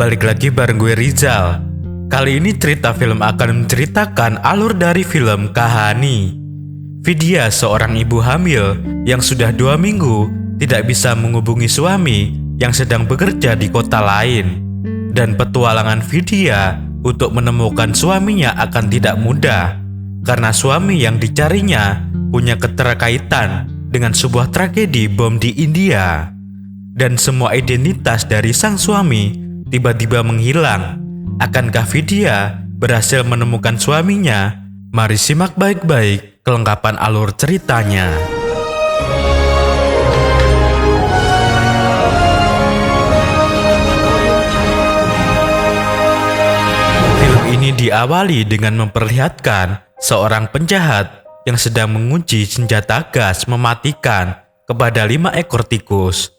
balik lagi bareng gue Rizal. Kali ini cerita film akan menceritakan alur dari film Kahani. Vidya seorang ibu hamil yang sudah 2 minggu tidak bisa menghubungi suami yang sedang bekerja di kota lain. Dan petualangan Vidya untuk menemukan suaminya akan tidak mudah, karena suami yang dicarinya punya keterkaitan dengan sebuah tragedi bom di India. Dan semua identitas dari sang suami tiba-tiba menghilang. Akankah Vidya berhasil menemukan suaminya? Mari simak baik-baik kelengkapan alur ceritanya. Film ini diawali dengan memperlihatkan seorang penjahat yang sedang menguji senjata gas mematikan kepada 5 ekor tikus.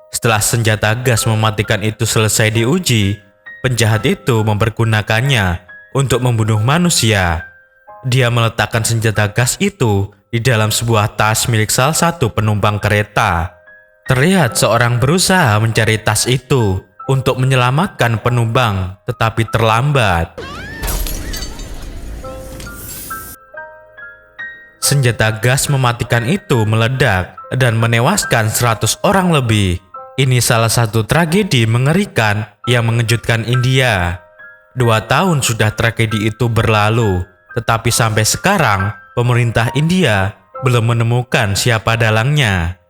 Setelah senjata gas mematikan itu selesai diuji, penjahat itu mempergunakannya untuk membunuh manusia. Dia meletakkan senjata gas itu di dalam sebuah tas milik salah satu penumpang kereta. Terlihat seorang berusaha mencari tas itu untuk menyelamatkan penumpang, tetapi terlambat. Senjata gas mematikan itu meledak dan menewaskan 100 orang lebih. Ini salah satu tragedi mengerikan yang mengejutkan India. 2 tahun sudah tragedi itu berlalu, tetapi sampai sekarang pemerintah India belum menemukan siapa dalangnya.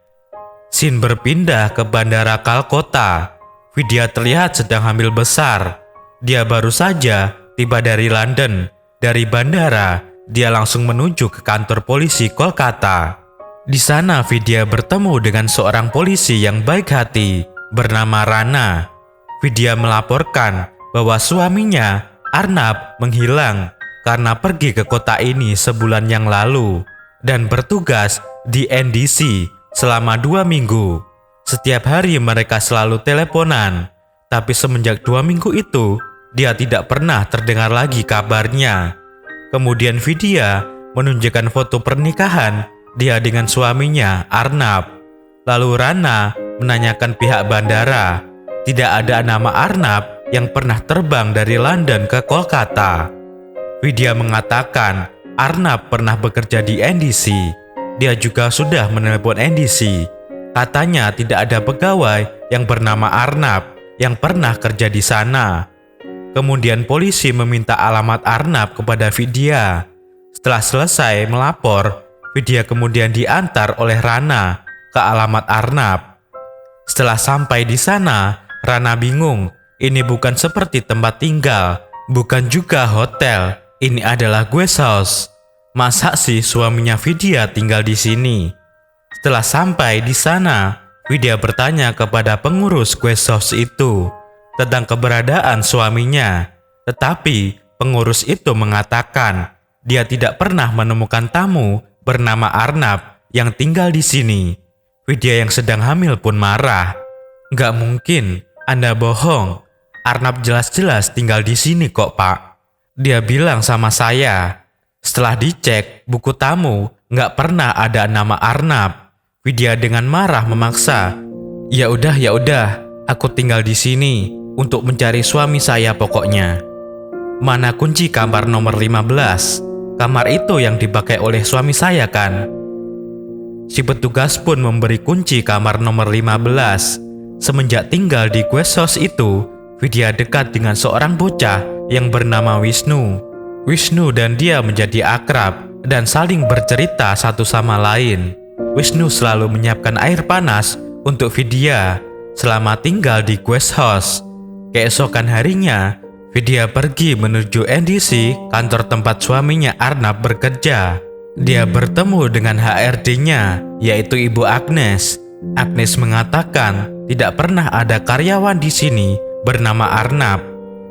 Scene berpindah ke Bandara Kolkata. Vidya terlihat sedang hamil besar. Dia baru saja tiba dari London. Dari bandara, dia langsung menuju ke kantor polisi Kolkata. Di sana Vidya bertemu dengan seorang polisi yang baik hati bernama Rana. Vidya melaporkan bahwa suaminya Arnab menghilang karena pergi ke kota ini sebulan yang lalu dan bertugas di NDC selama 2 minggu. Setiap hari mereka selalu teleponan, tapi semenjak 2 minggu itu dia tidak pernah terdengar lagi kabarnya. Kemudian Vidya menunjukkan foto pernikahan dia dengan suaminya Arnab. Lalu Rana menanyakan pihak bandara. Tidak ada nama Arnab yang pernah terbang dari London ke Kolkata. Vidya mengatakan Arnab pernah bekerja di NDC. Dia juga sudah menelepon NDC. Katanya tidak ada pegawai yang bernama Arnab yang pernah kerja di sana. Kemudian polisi meminta alamat Arnab kepada Vidya. Setelah selesai melapor, Vidya kemudian diantar oleh Rana ke alamat Arnab. Setelah sampai di sana, Rana bingung. Ini bukan seperti tempat tinggal, bukan juga hotel. Ini adalah guest house. Masa sih suaminya Vidya tinggal di sini? Setelah sampai di sana, Vidya bertanya kepada pengurus guest house itu tentang keberadaan suaminya. Tetapi pengurus itu mengatakan dia tidak pernah menemukan tamu bernama Arnab yang tinggal di sini. Vidya yang sedang hamil pun marah. Nggak mungkin, Anda bohong. Arnab jelas-jelas tinggal di sini kok, Pak. Dia bilang sama saya. Setelah dicek buku tamu, nggak pernah ada nama Arnab. Vidya dengan marah memaksa. Ya udah, aku tinggal di sini untuk mencari suami saya pokoknya. Mana kunci kamar nomor 15? Kamar itu yang dipakai oleh suami saya kan? Si petugas pun memberi kunci kamar nomor 15. Semenjak tinggal di guest house itu, Vidya dekat dengan seorang bocah yang bernama Wisnu. Wisnu dan dia menjadi akrab dan saling bercerita satu sama lain. Wisnu selalu menyiapkan air panas untuk Vidya selama tinggal di guest house. Keesokan harinya, Vidya pergi menuju NDC, kantor tempat suaminya Arnab bekerja. Dia bertemu dengan HRD-nya, yaitu Ibu Agnes. Agnes mengatakan tidak pernah ada karyawan di sini bernama Arnab.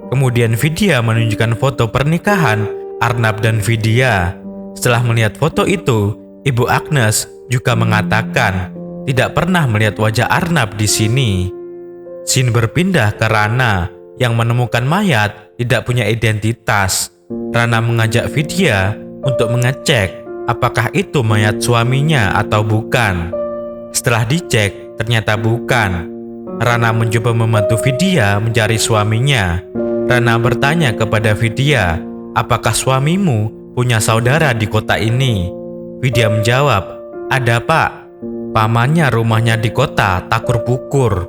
Kemudian Vidya menunjukkan foto pernikahan Arnab dan Vidya. Setelah melihat foto itu, Ibu Agnes juga mengatakan tidak pernah melihat wajah Arnab di sini. Scene berpindah ke Rana yang menemukan mayat tidak punya identitas. Rana mengajak Vidya untuk mengecek apakah itu mayat suaminya atau bukan. Setelah dicek, ternyata bukan. Rana mencoba membantu Vidya mencari suaminya. Rana bertanya kepada Vidya, apakah suamimu punya saudara di kota ini? Vidya menjawab, ada pak. Pamannya rumahnya di kota Takur Pukur.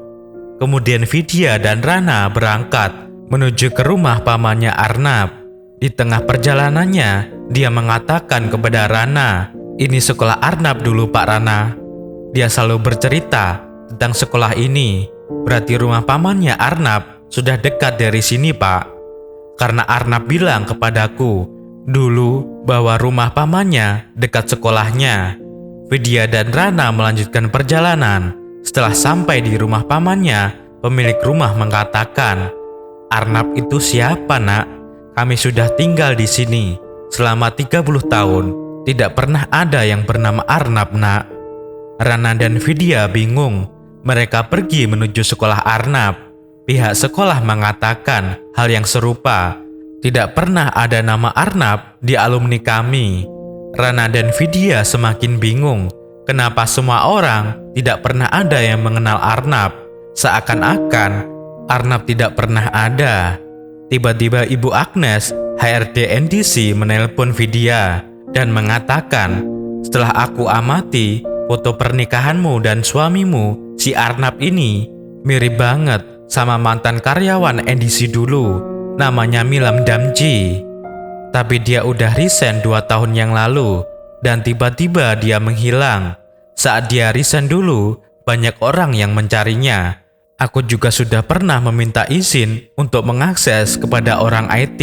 Kemudian Vidya dan Rana berangkat menuju ke rumah pamannya Arnab. Di tengah perjalanannya, dia mengatakan kepada Rana, ini sekolah Arnab dulu Pak Rana. Dia selalu bercerita tentang sekolah ini. Berarti rumah pamannya Arnab sudah dekat dari sini Pak. Karena Arnab bilang kepadaku dulu bahwa rumah pamannya dekat sekolahnya. Vidya dan Rana melanjutkan perjalanan. Setelah sampai di rumah pamannya, pemilik rumah mengatakan, Arnab itu siapa nak? Kami sudah tinggal di sini selama 30 tahun. Tidak pernah ada yang bernama Arnab nak. Rana dan Vidya bingung. Mereka pergi menuju sekolah Arnab. Pihak sekolah mengatakan hal yang serupa. Tidak pernah ada nama Arnab di alumni kami. Rana dan Vidya semakin bingung. Kenapa semua orang tidak pernah ada yang mengenal Arnab? Seakan-akan Arnab tidak pernah ada. Tiba-tiba Ibu Agnes, HRD NDC menelpon Vidya dan mengatakan, setelah aku amati foto pernikahanmu dan suamimu, si Arnab ini mirip banget sama mantan karyawan NDC dulu, namanya Milam Damji. Tapi dia udah resign 2 tahun yang lalu dan tiba-tiba dia menghilang. Saat dia resign dulu, banyak orang yang mencarinya. Aku juga sudah pernah meminta izin untuk mengakses kepada orang IT,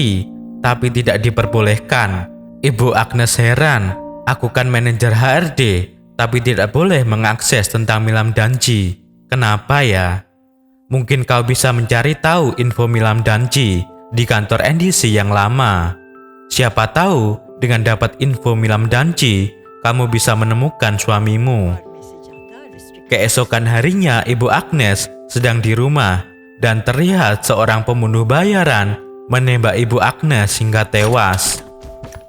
tapi tidak diperbolehkan. Ibu Agnes heran, aku kan manajer HRD, tapi tidak boleh mengakses tentang Milam Damji. Kenapa ya? Mungkin kau bisa mencari tahu info Milam Damji di kantor NDC yang lama. Siapa tahu dengan dapat info Milam Damji, kamu bisa menemukan suamimu. Keesokan harinya Ibu Agnes sedang di rumah dan terlihat seorang pembunuh bayaran menembak Ibu Agnes hingga tewas.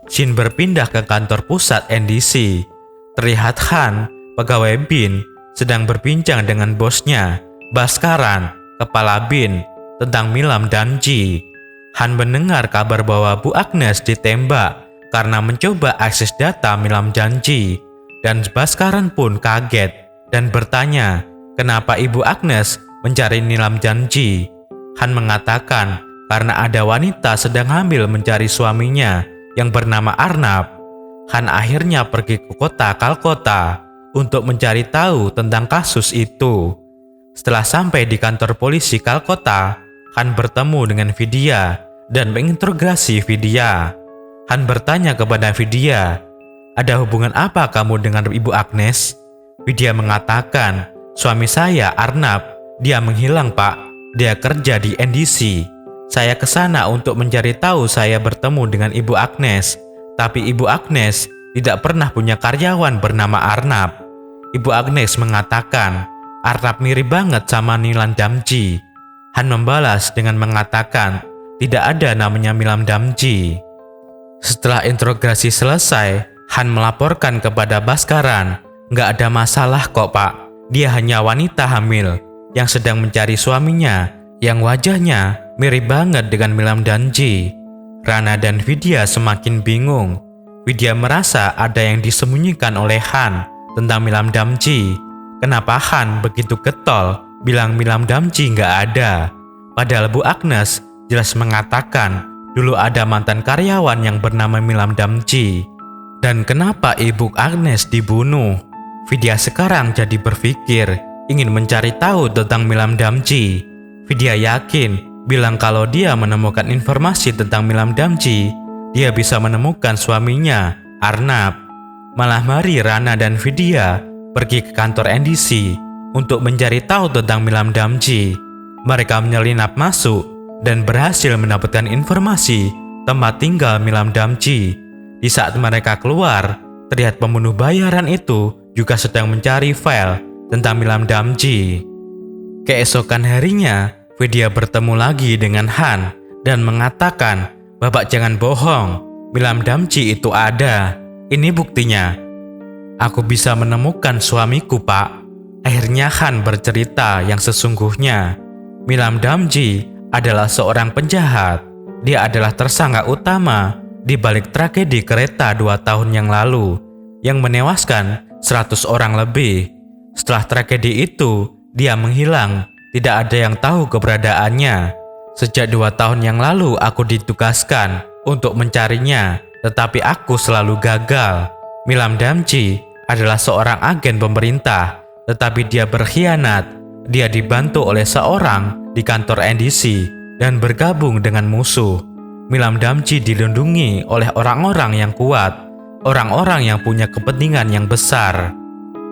Scene berpindah ke kantor pusat NDC. Terlihat Han, pegawai BIN, sedang berbincang dengan bosnya, Baskaran, kepala BIN, tentang Milam Damji. Han mendengar kabar bahwa Bu Agnes ditembak karena mencoba akses data Milam Damji, dan Baskaran pun kaget dan bertanya, kenapa Ibu Agnes mencari Milam Damji? Han mengatakan karena ada wanita sedang hamil mencari suaminya yang bernama Arnab. Han akhirnya pergi ke kota Kalkota untuk mencari tahu tentang kasus itu. Setelah sampai di kantor polisi Kalkota, Han bertemu dengan Vidya dan menginterogasi Vidya. Han bertanya kepada Vidya, ada hubungan apa kamu dengan Ibu Agnes? Vidya mengatakan, suami saya Arnab, dia menghilang pak, dia kerja di NDC. Saya ke sana untuk mencari tahu saya bertemu dengan Ibu Agnes, tapi Ibu Agnes tidak pernah punya karyawan bernama Arnab. Ibu Agnes mengatakan, Arnab mirip banget sama Milam Damji. Han membalas dengan mengatakan, tidak ada namanya Milam Damji. Setelah interogasi selesai, Han melaporkan kepada Baskaran, nggak ada masalah kok pak, dia hanya wanita hamil yang sedang mencari suaminya yang wajahnya mirip banget dengan Milam Damji. Rana dan Vidya semakin bingung. Vidya merasa ada yang disembunyikan oleh Han tentang Milam Damji. Kenapa Han begitu getol bilang Milam Damji nggak ada? Padahal Bu Agnes jelas mengatakan dulu ada mantan karyawan yang bernama Milam Damji. Dan kenapa Ibu Agnes dibunuh? Vidya sekarang jadi berpikir ingin mencari tahu tentang Milam Damji. Vidya yakin bilang kalau dia menemukan informasi tentang Milam Damji, dia bisa menemukan suaminya, Arnab. Malah mari Rana dan Vidya pergi ke kantor NDC untuk mencari tahu tentang Milam Damji. Mereka menyelinap masuk dan berhasil mendapatkan informasi tempat tinggal Milam Damji. Di saat mereka keluar, terlihat pembunuh bayaran itu juga sedang mencari file tentang Milam Damji. Keesokan harinya, Vidya bertemu lagi dengan Han dan mengatakan, Bapak jangan bohong, Milam Damji itu ada. Ini buktinya. Aku bisa menemukan suamiku, Pak. Akhirnya Han bercerita yang sesungguhnya. Milam Damji adalah seorang penjahat. Dia adalah tersangka utama di balik tragedi kereta 2 tahun yang lalu yang menewaskan 100 orang lebih. Setelah tragedi itu, dia menghilang. Tidak ada yang tahu keberadaannya. Sejak 2 tahun yang lalu aku ditugaskan untuk mencarinya, tetapi aku selalu gagal. Milam Damji adalah seorang agen pemerintah, tetapi dia berkhianat. Dia dibantu oleh seorang di kantor NDC dan bergabung dengan musuh. Milam Damji dilindungi oleh orang-orang yang kuat, orang-orang yang punya kepentingan yang besar.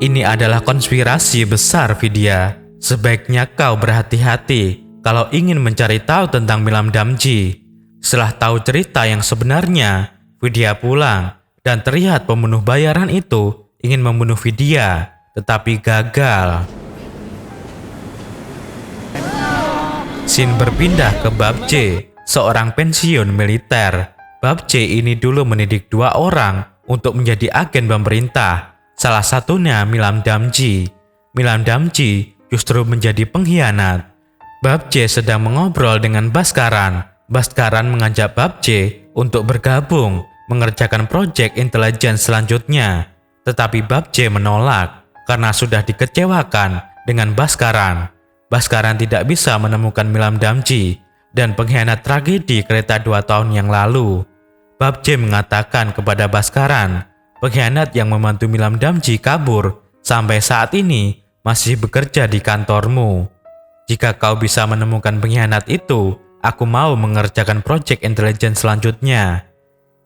Ini adalah konspirasi besar, Vidya. Sebaiknya kau berhati-hati kalau ingin mencari tahu tentang Milam Damji. Setelah tahu cerita yang sebenarnya, Vidya pulang dan terlihat pembunuh bayaran itu ingin membunuh Vidya, tetapi gagal. Scene berpindah ke Bab C, seorang pensiun militer. Bab C ini dulu mendidik 2 orang untuk menjadi agen pemerintah. Salah satunya Milam Damji. Milam Damji justru menjadi pengkhianat. Bab C sedang mengobrol dengan Bhaskaran. Bhaskaran mengajak Bab C untuk bergabung mengerjakan proyek intelijen selanjutnya. Tetapi Bab C menolak karena sudah dikecewakan dengan Bhaskaran. Bhaskaran tidak bisa menemukan Milam Damji dan pengkhianat tragedi kereta 2 tahun yang lalu. Bab C mengatakan kepada Bhaskaran, pengkhianat yang membantu Milam Damji kabur sampai saat ini masih bekerja di kantormu. Jika kau bisa menemukan pengkhianat itu, aku mau mengerjakan proyek intelijen selanjutnya.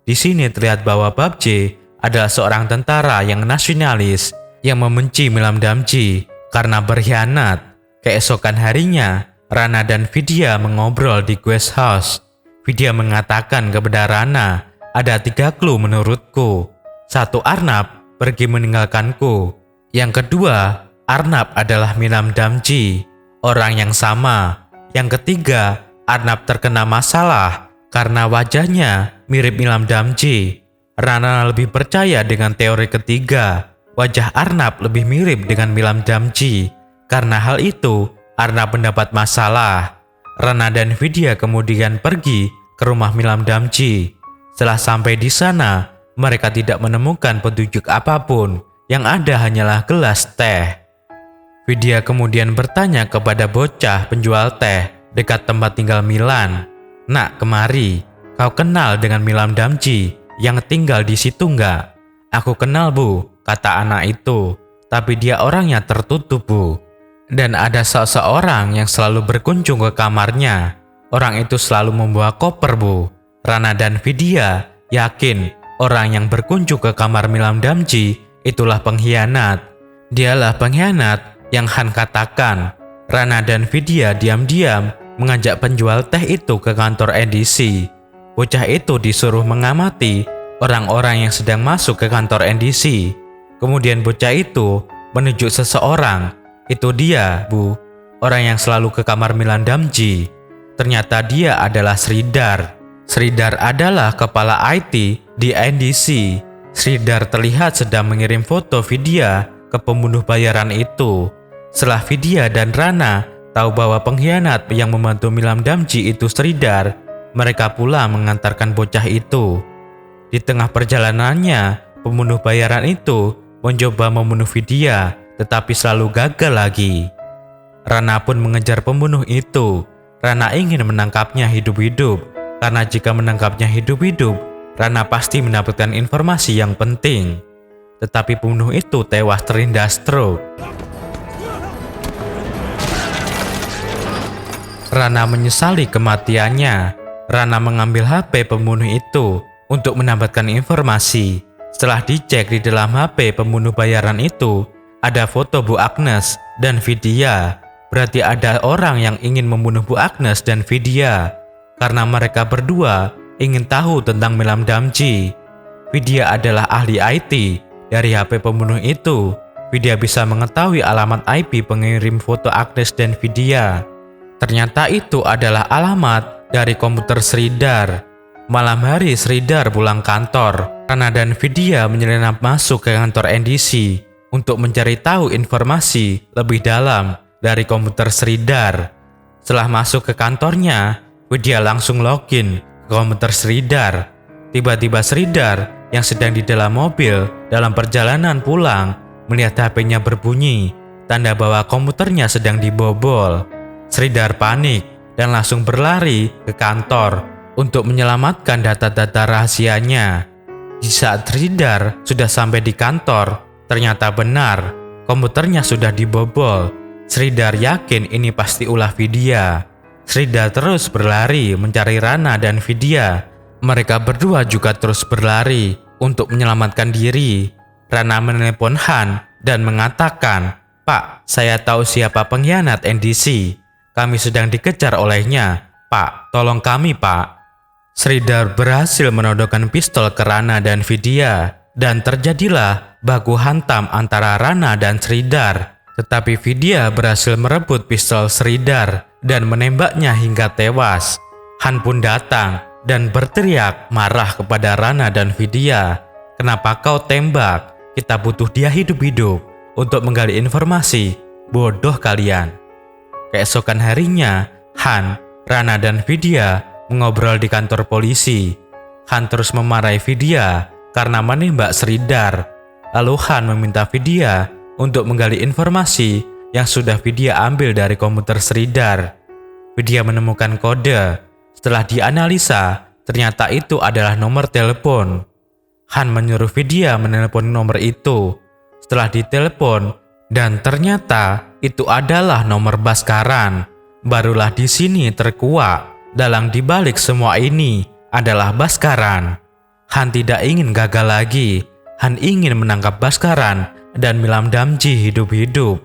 Di sini terlihat bahwa Bab C adalah seorang tentara yang nasionalis yang membenci Milam Damji karena berkhianat. Keesokan harinya, Rana dan Vidya mengobrol di guest house. Vidya mengatakan kepada Rana, ada 3 clue menurutku. 1, Arnab pergi meninggalkanku. Yang kedua, Arnab adalah Milam Damji, orang yang sama. Yang ketiga, Arnab terkena masalah karena wajahnya mirip Milam Damji. Rana lebih percaya dengan teori ketiga. Wajah Arnab lebih mirip dengan Milam Damji. Karena hal itu, Arnab mendapat masalah. Rana dan Vidya kemudian pergi ke rumah Milam Damji. Setelah sampai di sana, mereka tidak menemukan petunjuk apapun. Yang ada hanyalah gelas teh. Vidya kemudian bertanya kepada bocah penjual teh dekat tempat tinggal Milan. Nak, kemari. Kau kenal dengan Milam Damji yang tinggal di situ enggak? Aku kenal, Bu, kata anak itu. Tapi dia orangnya tertutup, Bu. Dan ada seseorang yang selalu berkunjung ke kamarnya. Orang itu selalu membawa koper, Bu. Rana dan Vidya yakin orang yang berkunjung ke kamar Milam Damji itulah pengkhianat. Dialah pengkhianat yang Han katakan. Rana dan Vidya diam-diam mengajak penjual teh itu ke kantor NDC. Bocah itu disuruh mengamati orang-orang yang sedang masuk ke kantor NDC. Kemudian bocah itu menunjuk seseorang. Itu dia, Bu, orang yang selalu ke kamar Milam Damji. Ternyata dia adalah Sridhar. Sridhar adalah kepala IT di NDC. Sridhar terlihat sedang mengirim foto Vidya ke pembunuh bayaran itu. Setelah Vidya dan Rana tahu bahwa pengkhianat yang membantu Milam Damji itu Sridhar, mereka pula mengantarkan bocah itu. Di tengah perjalanannya, pembunuh bayaran itu mencoba membunuh Vidya, tetapi selalu gagal lagi. Rana pun mengejar pembunuh itu. Rana ingin menangkapnya hidup-hidup, karena jika menangkapnya hidup-hidup, Rana pasti mendapatkan informasi yang penting. Tetapi pembunuh itu tewas terlindas stroke. Rana menyesali kematiannya. Rana mengambil HP pembunuh itu untuk mendapatkan informasi. Setelah dicek di dalam HP pembunuh bayaran itu, ada foto Bu Agnes dan Vidya. Berarti ada orang yang ingin membunuh Bu Agnes dan Vidya. Karena mereka berdua ingin tahu tentang Milam Damji. Vidya adalah ahli IT. Dari HP pembunuh itu, Vidya bisa mengetahui alamat IP pengirim foto Agnes dan Vidya. Ternyata itu adalah alamat dari komputer Sridhar. Malam hari Sridhar pulang kantor. Rana dan Vidya menyelinap masuk ke kantor NDC untuk mencari tahu informasi lebih dalam dari komputer Sridhar. Setelah masuk ke kantornya, Widya langsung login ke komputer Sridhar. Tiba-tiba Sridhar yang sedang di dalam mobil dalam perjalanan pulang melihat HP-nya berbunyi, tanda bahwa komputernya sedang dibobol. Sridhar panik dan langsung berlari ke kantor untuk menyelamatkan data-data rahasianya. Di saat Sridhar sudah sampai di kantor, ternyata benar komputernya sudah dibobol. Sridhar yakin ini pasti ulah Vidya. Sridhar terus berlari mencari Rana dan Vidya. Mereka berdua juga terus berlari untuk menyelamatkan diri. Rana menelepon Han dan mengatakan, "Pak, saya tahu siapa pengkhianat NDC. Kami sedang dikejar olehnya. Pak, tolong kami, Pak." Sridhar berhasil menodongkan pistol ke Rana dan Vidya, dan terjadilah baku hantam antara Rana dan Sridhar. Tetapi Vidya berhasil merebut pistol Sridhar dan menembaknya hingga tewas. Han pun datang dan berteriak marah kepada Rana dan Vidya. "Kenapa kau tembak? Kita butuh dia hidup-hidup untuk menggali informasi. Bodoh kalian." Keesokan harinya, Han, Rana dan Vidya mengobrol di kantor polisi. Han terus memarahi Vidya karena menembak Sridhar. Lalu Han meminta Vidya untuk menggali informasi yang sudah Vidya ambil dari komputer Sridhar. Vidya menemukan kode. Setelah dianalisa, ternyata itu adalah nomor telepon. Han menyuruh Vidya menelepon nomor itu. Setelah ditelepon, dan ternyata itu adalah nomor Bhaskaran. Barulah di sini terkuak, dalang dibalik semua ini adalah Bhaskaran. Han tidak ingin gagal lagi. Han ingin menangkap Bhaskaran dan Milam Damji hidup-hidup.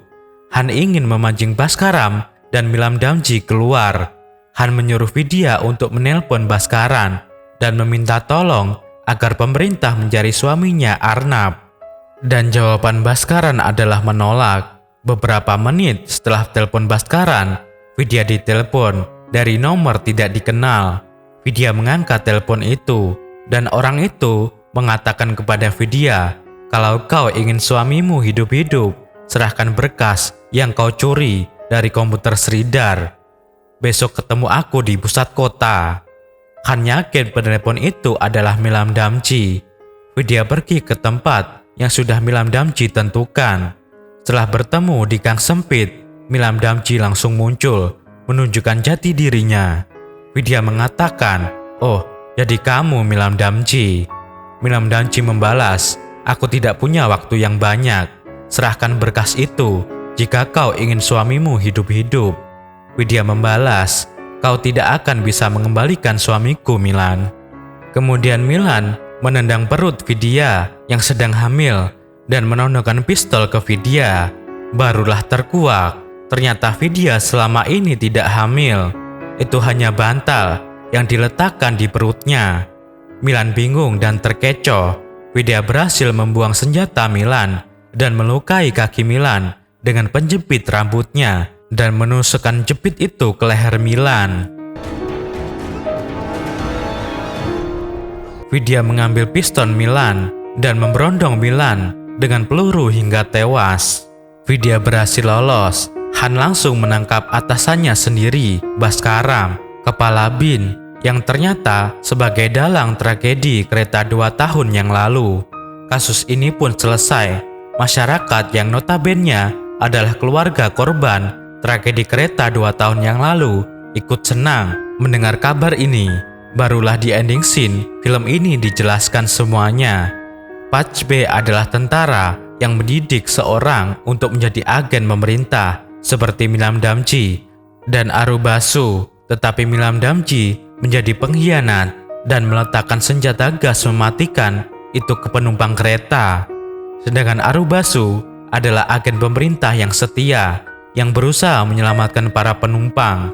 Han ingin memancing Bhaskaran dan Milam Damji keluar. Han menyuruh Vidya untuk menelpon Bhaskaran dan meminta tolong agar pemerintah mencari suaminya Arnab. Dan jawaban Bhaskaran adalah menolak. Beberapa menit setelah telepon Bhaskaran, Vidya ditelepon dari nomor tidak dikenal. Vidya mengangkat telepon itu dan orang itu mengatakan kepada Vidya, "Kalau kau ingin suamimu hidup-hidup, serahkan berkas yang kau curi dari komputer Sridhar. Besok ketemu aku di pusat kota." Han yakin penelepon itu adalah Milam Damji. Vidya pergi ke tempat yang sudah Milam Damji tentukan. Setelah bertemu di gang sempit, Milam Damji langsung muncul, menunjukkan jati dirinya. Vidya mengatakan, "Oh, jadi kamu Milam Damji." Milam Damji membalas, "Aku tidak punya waktu yang banyak. Serahkan berkas itu jika kau ingin suamimu hidup-hidup." Vidya membalas, "Kau tidak akan bisa mengembalikan suamiku, Milan." Kemudian Milan menendang perut Vidya yang sedang hamil dan menodongkan pistol ke Vidya. Barulah terkuak, ternyata Vidya selama ini tidak hamil. Itu hanya bantal yang diletakkan di perutnya. Milan bingung dan terkecoh. Vidya berhasil membuang senjata Milan dan melukai kaki Milan dengan penjepit rambutnya dan menusukkan jepit itu ke leher Milan. Vidya mengambil piston Milan dan memberondong Milan dengan peluru hingga tewas. Vidya berhasil lolos. Han langsung menangkap atasannya sendiri, Bhaskaran, kepala BIN, yang ternyata sebagai dalang tragedi kereta 2 tahun yang lalu. Kasus ini pun selesai. Masyarakat yang notabene adalah keluarga korban tragedi kereta 2 tahun yang lalu ikut senang mendengar kabar ini. Barulah di ending scene film ini dijelaskan semuanya. Pachbe adalah tentara yang mendidik seorang untuk menjadi agen pemerintah seperti Milam Damji dan Arubasu, tetapi Milam Damji menjadi pengkhianat dan meletakkan senjata gas mematikan itu ke penumpang kereta. Sedangkan Arubasu adalah agen pemerintah yang setia yang berusaha menyelamatkan para penumpang.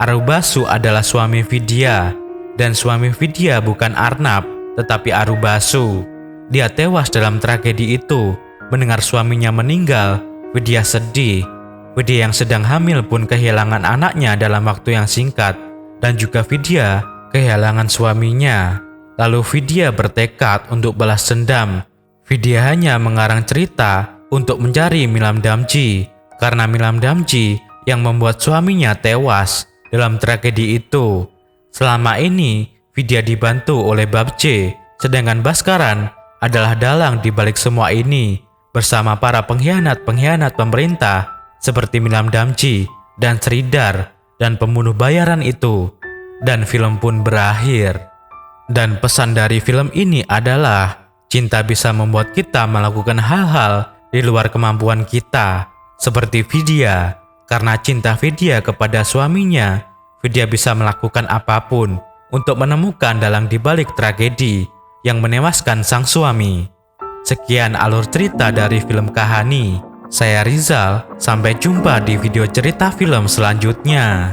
Arubasu adalah suami Vidya, dan suami Vidya bukan Arnab tetapi Arubasu. Dia tewas dalam tragedi itu. Mendengar suaminya meninggal, Vidya sedih. Vidya yang sedang hamil pun kehilangan anaknya dalam waktu yang singkat, dan juga Vidya kehilangan suaminya. Lalu Vidya bertekad untuk balas dendam. Vidya hanya mengarang cerita untuk mencari Milam Damji karena Milam Damji yang membuat suaminya tewas dalam tragedi itu. Selama ini Vidya dibantu oleh Babje, sedangkan Baskaran adalah dalang di balik semua ini bersama para pengkhianat-pengkhianat pemerintah seperti Milam Damji dan Sridhar dan pembunuh bayaran itu. Dan film pun berakhir. Dan pesan dari film ini adalah cinta bisa membuat kita melakukan hal-hal di luar kemampuan kita. Seperti Vidya, karena cinta Vidya kepada suaminya, Vidya bisa melakukan apapun untuk menemukan dalang di balik tragedi yang menewaskan sang suami. Sekian alur cerita dari film Kahani. Saya Rizal, sampai jumpa di video cerita film selanjutnya.